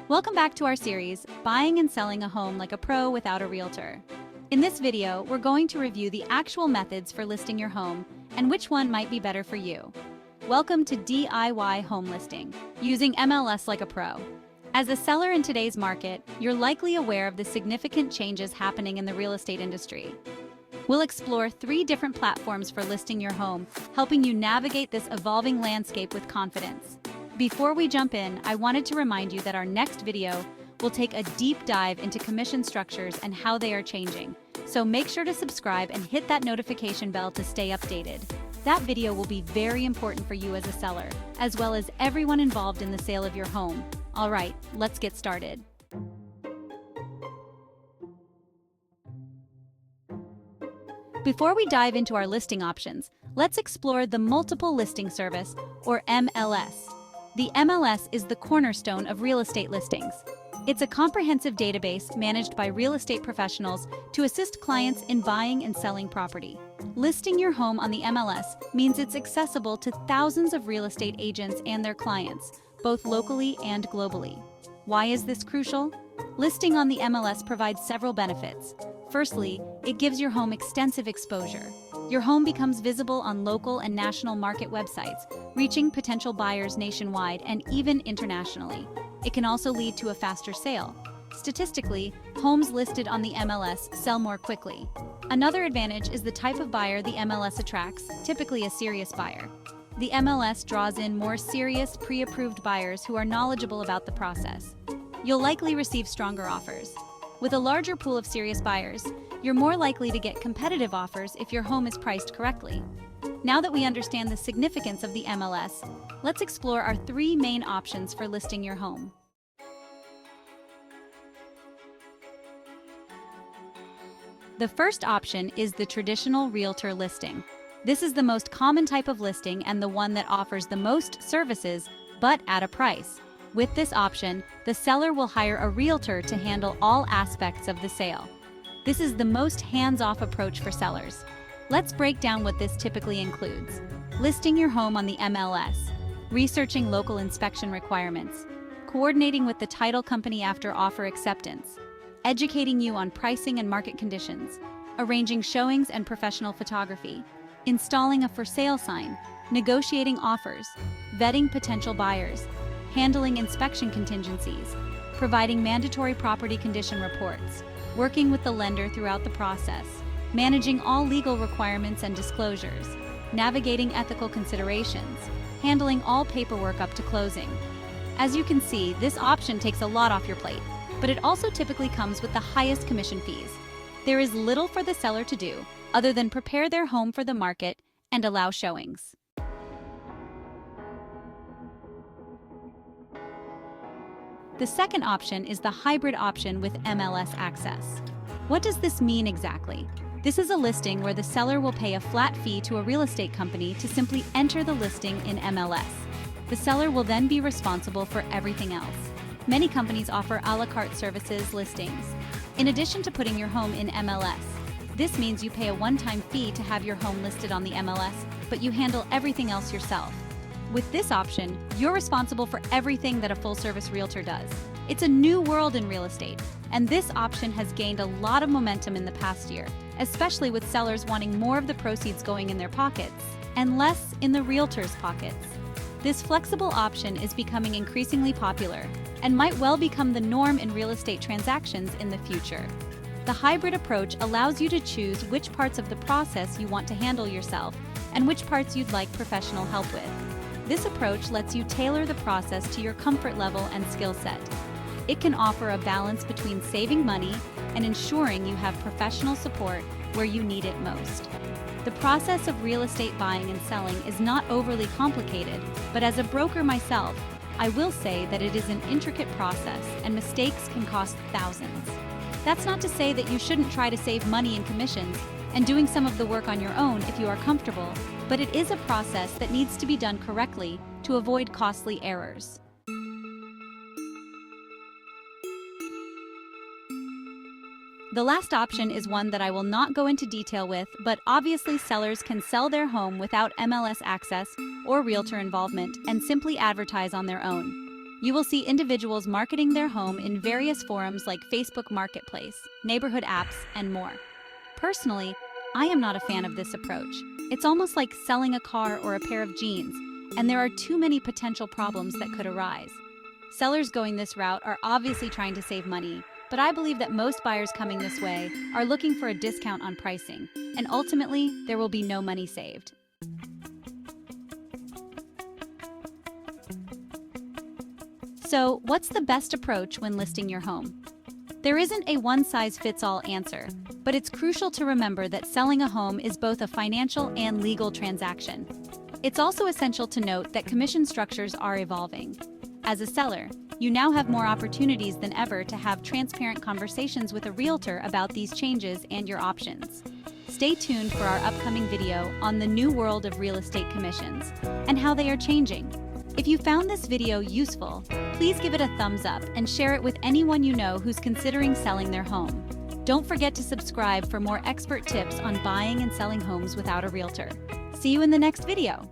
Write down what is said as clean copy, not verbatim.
Welcome back to our series, Buying and Selling a Home Like a Pro Without a Realtor. In this video, we're going to review the actual methods for listing your home and which one might be better for you. Welcome to DIY home listing, using MLS like a pro. As a seller in today's market, you're likely aware of the significant changes happening in the real estate industry. We'll explore 3 different platforms for listing your home, helping you navigate this evolving landscape with confidence. Before we jump in, I wanted to remind you that our next video will take a deep dive into commission structures and how they are changing. So make sure to subscribe and hit that notification bell to stay updated. That video will be very important for you as a seller, as well as everyone involved in the sale of your home. All right, let's get started. Before we dive into our listing options, let's explore the Multiple Listing Service, or MLS. The MLS is the cornerstone of real estate listings. It's a comprehensive database managed by real estate professionals to assist clients in buying and selling property. Listing your home on the MLS means it's accessible to thousands of real estate agents and their clients, both locally and globally. Why is this crucial? Listing on the MLS provides several benefits. Firstly, it gives your home extensive exposure. Your home becomes visible on local and national market websites, reaching potential buyers nationwide and even internationally. It can also lead to a faster sale. Statistically, homes listed on the MLS sell more quickly. Another advantage is the type of buyer the MLS attracts, typically a serious buyer. The MLS draws in more serious, pre-approved buyers who are knowledgeable about the process. You'll likely receive stronger offers. With a larger pool of serious buyers, you're more likely to get competitive offers if your home is priced correctly. Now that we understand the significance of the MLS, let's explore our 3 main options for listing your home. The first option is the traditional realtor listing. This is the most common type of listing and the one that offers the most services, but at a price. With this option, the seller will hire a realtor to handle all aspects of the sale. This is the most hands-off approach for sellers. Let's break down what this typically includes. Listing your home on the MLS, researching local inspection requirements, coordinating with the title company after offer acceptance, educating you on pricing and market conditions, arranging showings and professional photography, installing a for sale sign, negotiating offers, vetting potential buyers, handling inspection contingencies, providing mandatory property condition reports, working with the lender throughout the process, managing all legal requirements and disclosures, navigating ethical considerations, handling all paperwork up to closing. As you can see, this option takes a lot off your plate, but it also typically comes with the highest commission fees. There is little for the seller to do, other than prepare their home for the market and allow showings. The second option is the hybrid option with MLS access. What does this mean exactly? This is a listing where the seller will pay a flat fee to a real estate company to simply enter the listing in MLS. The seller will then be responsible for everything else. Many companies offer a la carte services listings. In addition to putting your home in MLS, this means you pay a one-time fee to have your home listed on the MLS, but you handle everything else yourself. With this option, you're responsible for everything that a full-service realtor does. It's a new world in real estate, and this option has gained a lot of momentum in the past year, especially with sellers wanting more of the proceeds going in their pockets and less in the realtor's pockets. This flexible option is becoming increasingly popular and might well become the norm in real estate transactions in the future. The hybrid approach allows you to choose which parts of the process you want to handle yourself and which parts you'd like professional help with. This approach lets you tailor the process to your comfort level and skill set. It can offer a balance between saving money and ensuring you have professional support where you need it most. The process of real estate buying and selling is not overly complicated, but as a broker myself, I will say that it is an intricate process and mistakes can cost thousands. That's not to say that you shouldn't try to save money in commissions and doing some of the work on your own if you are comfortable, but it is a process that needs to be done correctly to avoid costly errors. The last option is one that I will not go into detail with, but obviously sellers can sell their home without MLS access or realtor involvement and simply advertise on their own. You will see individuals marketing their home in various forums like Facebook Marketplace, neighborhood apps, and more. Personally, I am not a fan of this approach. It's almost like selling a car or a pair of jeans, and there are too many potential problems that could arise. Sellers going this route are obviously trying to save money, but I believe that most buyers coming this way are looking for a discount on pricing, and ultimately, there will be no money saved. So, what's the best approach when listing your home? There isn't a one-size-fits-all answer, but it's crucial to remember that selling a home is both a financial and legal transaction. It's also essential to note that commission structures are evolving. As a seller, you now have more opportunities than ever to have transparent conversations with a realtor about these changes and your options. Stay tuned for our upcoming video on the new world of real estate commissions and how they are changing. If you found this video useful, please give it a thumbs up and share it with anyone you know who's considering selling their home. Don't forget to subscribe for more expert tips on buying and selling homes without a realtor. See you in the next video.